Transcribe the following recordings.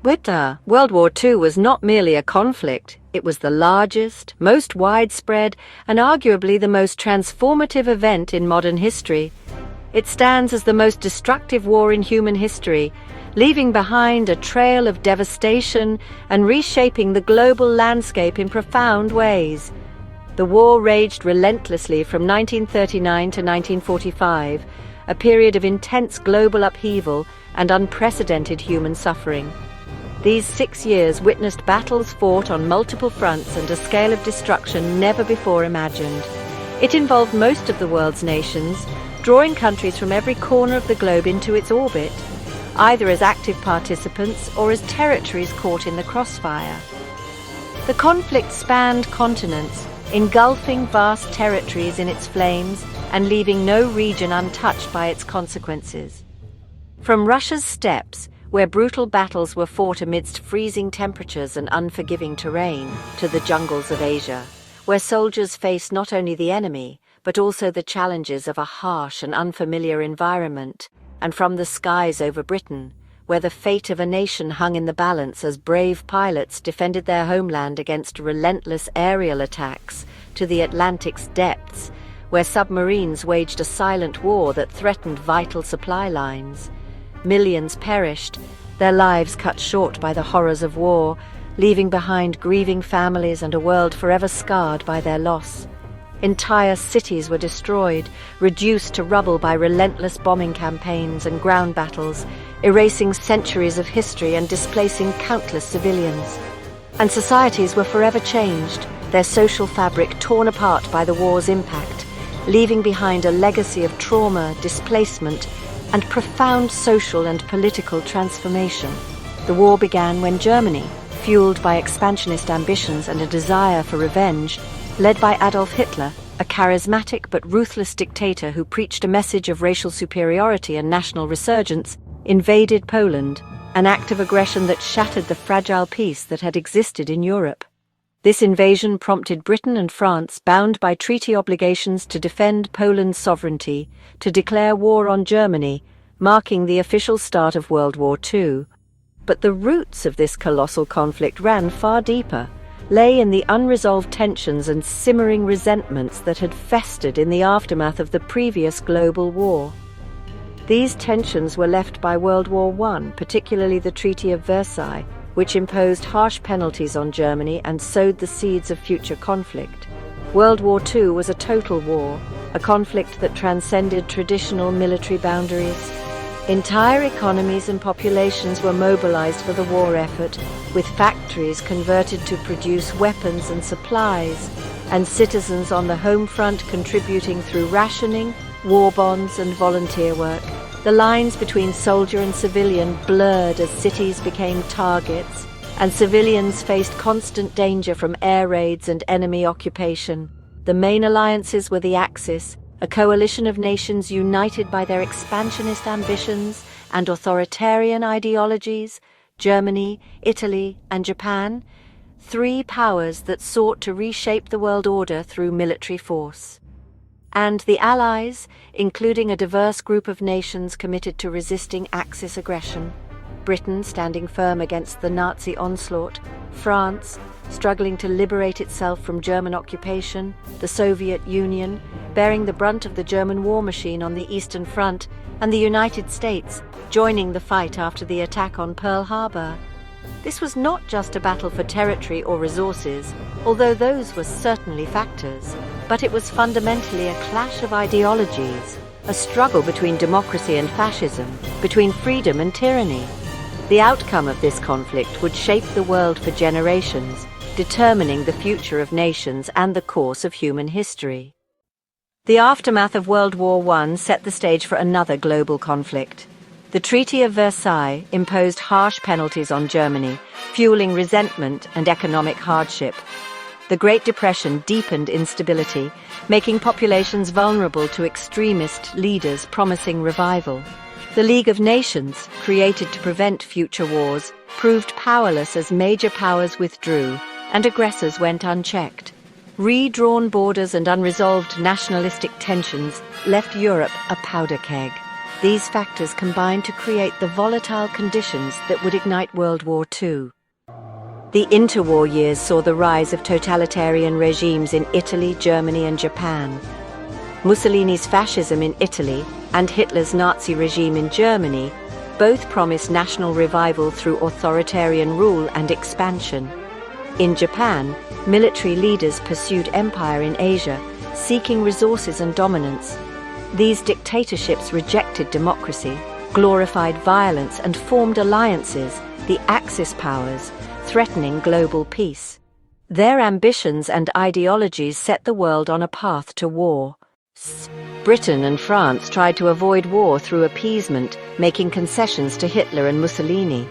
But World War II was not merely a conflict. It was the largest, most widespread, and arguably the most transformative event in modern history. It stands as the most destructive war in human history, leaving behind a trail of devastation and reshaping the global landscape in profound ways. The war raged relentlessly from 1939 to 1945, a period of intense global upheaval and unprecedented human suffering. These 6 years witnessed battles fought on multiple fronts and a scale of destruction never before imagined. It involved most of the world's nations, drawing countries from every corner of the globe into its orbit, either as active participants or as territories caught in the crossfire. The conflict spanned continents, engulfing vast territories in its flames and leaving no region untouched by its consequences. From Russia's steppes, where brutal battles were fought amidst freezing temperatures and unforgiving terrain, to the jungles of Asia, where soldiers faced not only the enemy, but also the challenges of a harsh and unfamiliar environment, and from the skies over Britain, where the fate of a nation hung in the balance as brave pilots defended their homeland against relentless aerial attacks, to the Atlantic's depths, where submarines waged a silent war that threatened vital supply lines. Millions perished, their lives cut short by the horrors of war, leaving behind grieving families and a world forever scarred by their loss. Entire cities were destroyed, reduced to rubble by relentless bombing campaigns and ground battles, erasing centuries of history and displacing countless civilians. And societies were forever changed, their social fabric torn apart by the war's impact, leaving behind a legacy of trauma, displacement, and profound social and political transformation. The war began when Germany, fueled by expansionist ambitions and a desire for revenge, led by Adolf Hitler, a charismatic but ruthless dictator who preached a message of racial superiority and national resurgence, invaded Poland, an act of aggression that shattered the fragile peace that had existed in Europe. This invasion prompted Britain and France, bound by treaty obligations to defend Poland's sovereignty, to declare war on Germany, marking the official start of World War II. But the roots of this colossal conflict ran far deeper, lay in the unresolved tensions and simmering resentments that had festered in the aftermath of the previous global war. These tensions were left by World War I, particularly the Treaty of Versailles, which imposed harsh penalties on Germany and sowed the seeds of future conflict. World War II was a total war, a conflict that transcended traditional military boundaries. Entire economies and populations were mobilized for the war effort, with factories converted to produce weapons and supplies, and citizens on the home front contributing through rationing, war bonds, and volunteer work. The lines between soldier and civilian blurred as cities became targets, and civilians faced constant danger from air raids and enemy occupation. The main alliances were the Axis, a coalition of nations united by their expansionist ambitions and authoritarian ideologies, Germany, Italy, and Japan, 3 powers that sought to reshape the world order through military force. And the Allies, including a diverse group of nations committed to resisting Axis aggression, Britain standing firm against the Nazi onslaught, France struggling to liberate itself from German occupation, the Soviet Union bearing the brunt of the German war machine on the Eastern Front, and the United States joining the fight after the attack on Pearl Harbor. This was not just a battle for territory or resources, although those were certainly factors, but it was fundamentally a clash of ideologies, a struggle between democracy and fascism, between freedom and tyranny. The outcome of this conflict would shape the world for generations, determining the future of nations and the course of human history. The aftermath of World War I set the stage for another global conflict. The Treaty of Versailles imposed harsh penalties on Germany, fueling resentment and economic hardship. The Great Depression deepened instability, making populations vulnerable to extremist leaders promising revival. The League of Nations, created to prevent future wars, proved powerless as major powers withdrew and aggressors went unchecked. Redrawn borders and unresolved nationalistic tensions left Europe a powder keg. These factors combined to create the volatile conditions that would ignite World War II. The interwar years saw the rise of totalitarian regimes in Italy, Germany, and Japan. Mussolini's fascism in Italy and Hitler's Nazi regime in Germany both promised national revival through authoritarian rule and expansion. In Japan, military leaders pursued empire in Asia, seeking resources and dominance. These dictatorships rejected democracy, glorified violence, and formed alliances, the Axis powers, threatening global peace. Their ambitions and ideologies set the world on a path to war. Britain and France tried to avoid war through appeasement, making concessions to Hitler and Mussolini.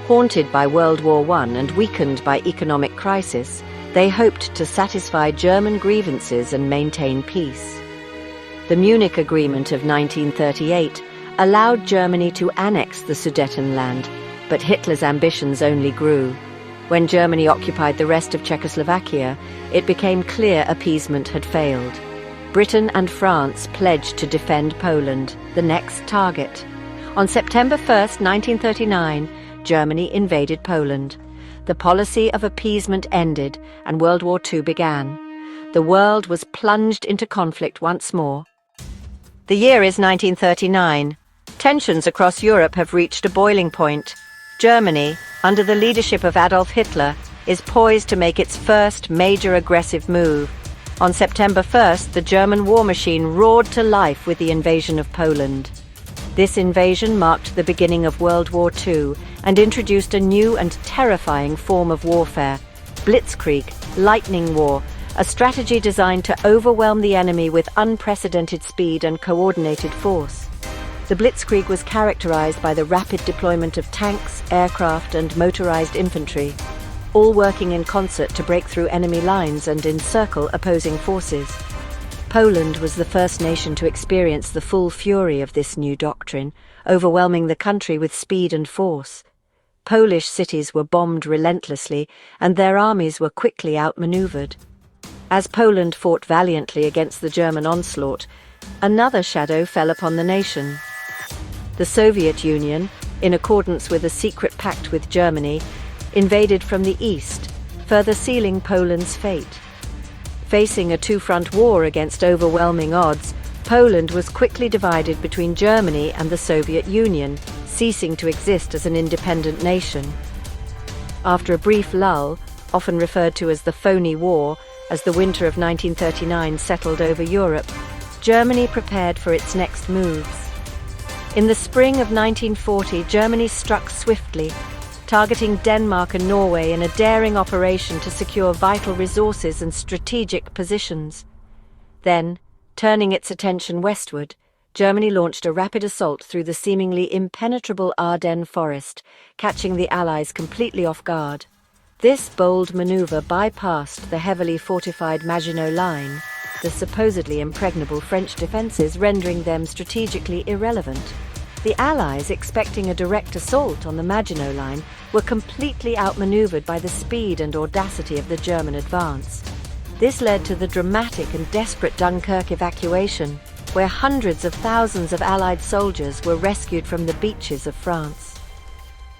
Haunted by World War I and weakened by economic crisis, they hoped to satisfy German grievances and maintain peace. The Munich Agreement of 1938 allowed Germany to annex the Sudetenland, but Hitler's ambitions only grew. When Germany occupied the rest of Czechoslovakia, it became clear appeasement had failed. Britain and France pledged to defend Poland, the next target. On September 1, 1939, Germany invaded Poland. The policy of appeasement ended and World War II began. The world was plunged into conflict once more. The year is 1939. Tensions across Europe have reached a boiling point. Germany, under the leadership of Adolf Hitler, is poised to make its first major aggressive move. On September 1st, the German war machine roared to life with the invasion of Poland. This invasion marked the beginning of World War II and introduced a new and terrifying form of warfare, Blitzkrieg, lightning war, a strategy designed to overwhelm the enemy with unprecedented speed and coordinated force. The Blitzkrieg was characterized by the rapid deployment of tanks, aircraft, and motorized infantry, all working in concert to break through enemy lines and encircle opposing forces. Poland was the first nation to experience the full fury of this new doctrine, overwhelming the country with speed and force. Polish cities were bombed relentlessly, and their armies were quickly outmaneuvered. As Poland fought valiantly against the German onslaught, another shadow fell upon the nation. The Soviet Union, in accordance with a secret pact with Germany, invaded from the east, further sealing Poland's fate. Facing a two-front war against overwhelming odds, Poland was quickly divided between Germany and the Soviet Union, ceasing to exist as an independent nation. After a brief lull, often referred to as the phony war, as the winter of 1939 settled over Europe, Germany prepared for its next moves. In the spring of 1940, Germany struck swiftly, targeting Denmark and Norway in a daring operation to secure vital resources and strategic positions. Then, turning its attention westward, Germany launched a rapid assault through the seemingly impenetrable Ardennes forest, catching the Allies completely off guard. This bold maneuver bypassed the heavily fortified Maginot Line, the supposedly impregnable French defences rendering them strategically irrelevant. The Allies, expecting a direct assault on the Maginot Line, were completely outmaneuvered by the speed and audacity of the German advance. This led to the dramatic and desperate Dunkirk evacuation, where hundreds of thousands of Allied soldiers were rescued from the beaches of France.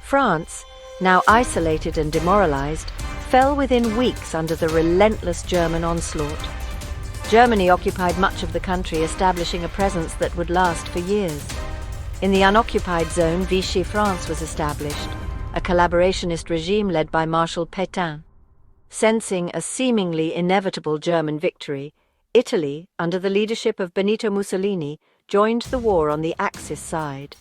France, now isolated and demoralized, fell within weeks under the relentless German onslaught. Germany occupied much of the country, establishing a presence that would last for years. In the unoccupied zone, Vichy France was established, a collaborationist regime led by Marshal Pétain. Sensing a seemingly inevitable German victory, Italy, under the leadership of Benito Mussolini, joined the war on the Axis side.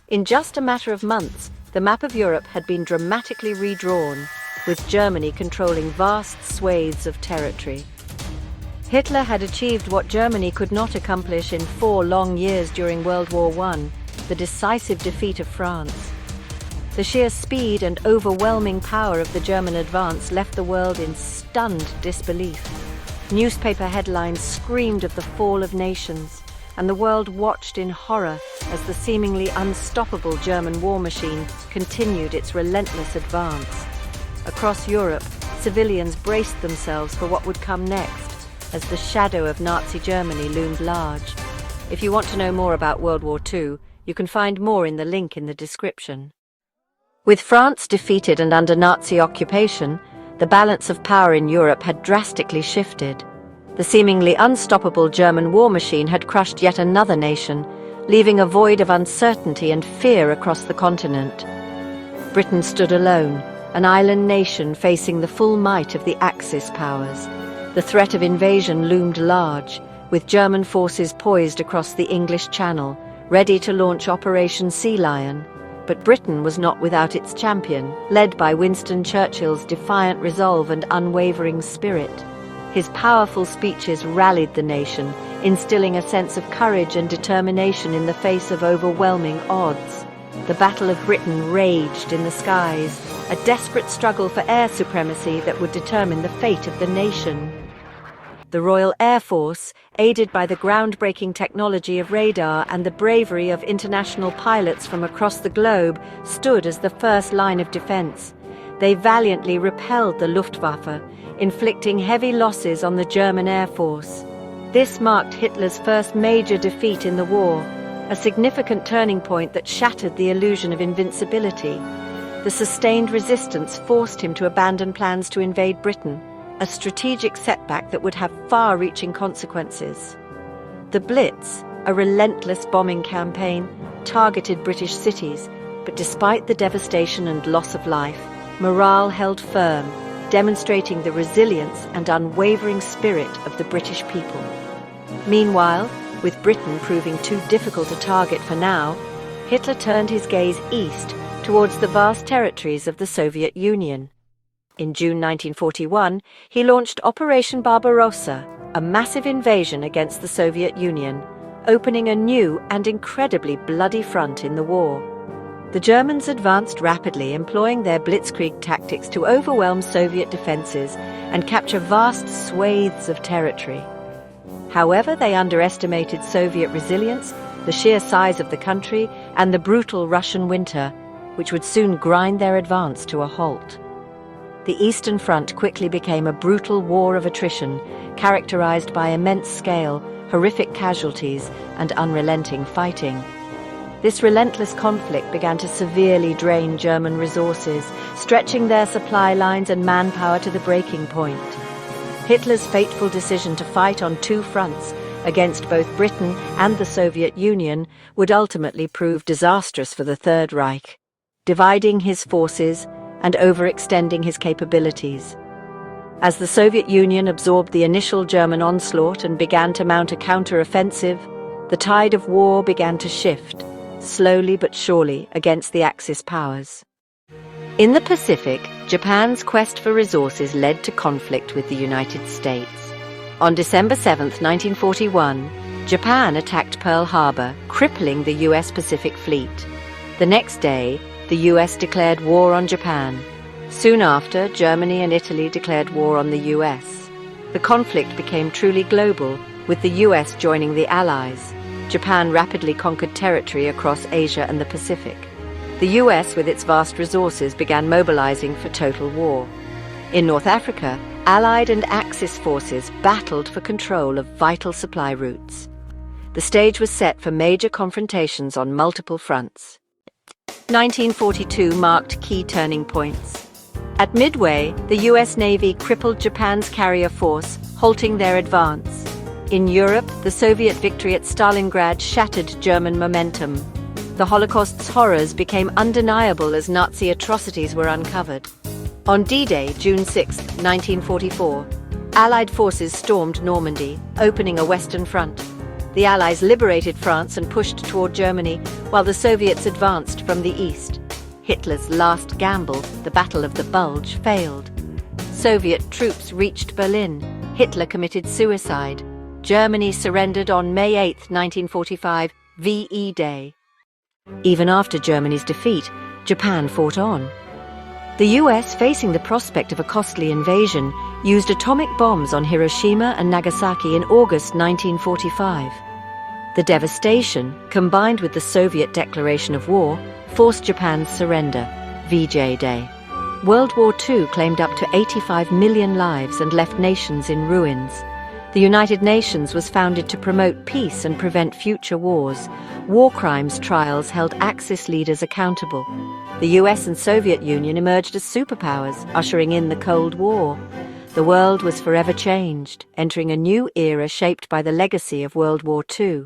In just a matter of months, the map of Europe had been dramatically redrawn, with Germany controlling vast swathes of territory. Hitler had achieved what Germany could not accomplish in 4 long years during World War I, the decisive defeat of France. The sheer speed and overwhelming power of the German advance left the world in stunned disbelief. Newspaper headlines screamed of the fall of nations, and the world watched in horror as the seemingly unstoppable German war machine continued its relentless advance. Across Europe, civilians braced themselves for what would come next, as the shadow of Nazi Germany loomed large. If you want to know more about World War II, you can find more in the link in the description. With France defeated and under Nazi occupation, the balance of power in Europe had drastically shifted. The seemingly unstoppable German war machine had crushed yet another nation, leaving a void of uncertainty and fear across the continent. Britain stood alone, an island nation facing the full might of the Axis powers. The threat of invasion loomed large, with German forces poised across the English Channel, ready to launch Operation Sea Lion. But Britain was not without its champion, led by Winston Churchill's defiant resolve and unwavering spirit. His powerful speeches rallied the nation, instilling a sense of courage and determination in the face of overwhelming odds. The Battle of Britain raged in the skies, a desperate struggle for air supremacy that would determine the fate of the nation. The Royal Air Force, aided by the groundbreaking technology of radar and the bravery of international pilots from across the globe, stood as the first line of defense. They valiantly repelled the Luftwaffe, inflicting heavy losses on the German Air Force. This marked Hitler's first major defeat in the war, a significant turning point that shattered the illusion of invincibility. The sustained resistance forced him to abandon plans to invade Britain, a strategic setback that would have far-reaching consequences. The Blitz, a relentless bombing campaign, targeted British cities, but despite the devastation and loss of life, morale held firm, demonstrating the resilience and unwavering spirit of the British people. Meanwhile, with Britain proving too difficult a target for now, Hitler turned his gaze east towards the vast territories of the Soviet Union. In June 1941, he launched Operation Barbarossa, a massive invasion against the Soviet Union, opening a new and incredibly bloody front in the war. The Germans advanced rapidly, employing their Blitzkrieg tactics to overwhelm Soviet defenses and capture vast swathes of territory. However, they underestimated Soviet resilience, the sheer size of the country, and the brutal Russian winter, which would soon grind their advance to a halt. The Eastern Front quickly became a brutal war of attrition, characterized by immense scale, horrific casualties, and unrelenting fighting. This relentless conflict began to severely drain German resources, stretching their supply lines and manpower to the breaking point. Hitler's fateful decision to fight on two fronts, against both Britain and the Soviet Union, would ultimately prove disastrous for the Third Reich, dividing his forces and overextending his capabilities. As the Soviet Union absorbed the initial German onslaught and began to mount a counter-offensive, the tide of war began to shift, slowly but surely, against the Axis powers. In the Pacific, Japan's quest for resources led to conflict with the United States. On December 7, 1941, Japan attacked Pearl Harbor, crippling the U.S. Pacific Fleet. The next day, the U.S. declared war on Japan. Soon after, Germany and Italy declared war on the U.S. The conflict became truly global, with the U.S. joining the Allies. Japan rapidly conquered territory across Asia and the Pacific. The U.S., with its vast resources, began mobilizing for total war. In North Africa, Allied and Axis forces battled for control of vital supply routes. The stage was set for major confrontations on multiple fronts. 1942 marked key turning points. At Midway, the U.S. Navy crippled Japan's carrier force, halting their advance. In Europe, the Soviet victory at Stalingrad shattered German momentum. The Holocaust's horrors became undeniable as Nazi atrocities were uncovered. On D-Day, June 6, 1944, Allied forces stormed Normandy, opening a Western front. The Allies liberated France and pushed toward Germany, while the Soviets advanced from the east. Hitler's last gamble, the Battle of the Bulge, failed. Soviet troops reached Berlin. Hitler committed suicide. Germany surrendered on May 8, 1945, VE Day. Even after Germany's defeat, Japan fought on. The US, facing the prospect of a costly invasion, used atomic bombs on Hiroshima and Nagasaki in August 1945. The devastation, combined with the Soviet declaration of war, forced Japan's surrender, VJ Day. World War II claimed up to 85 million lives and left nations in ruins. The United Nations was founded to promote peace and prevent future wars. War crimes trials held Axis leaders accountable. The US and Soviet Union emerged as superpowers, ushering in the Cold War. The world was forever changed, entering a new era shaped by the legacy of World War II.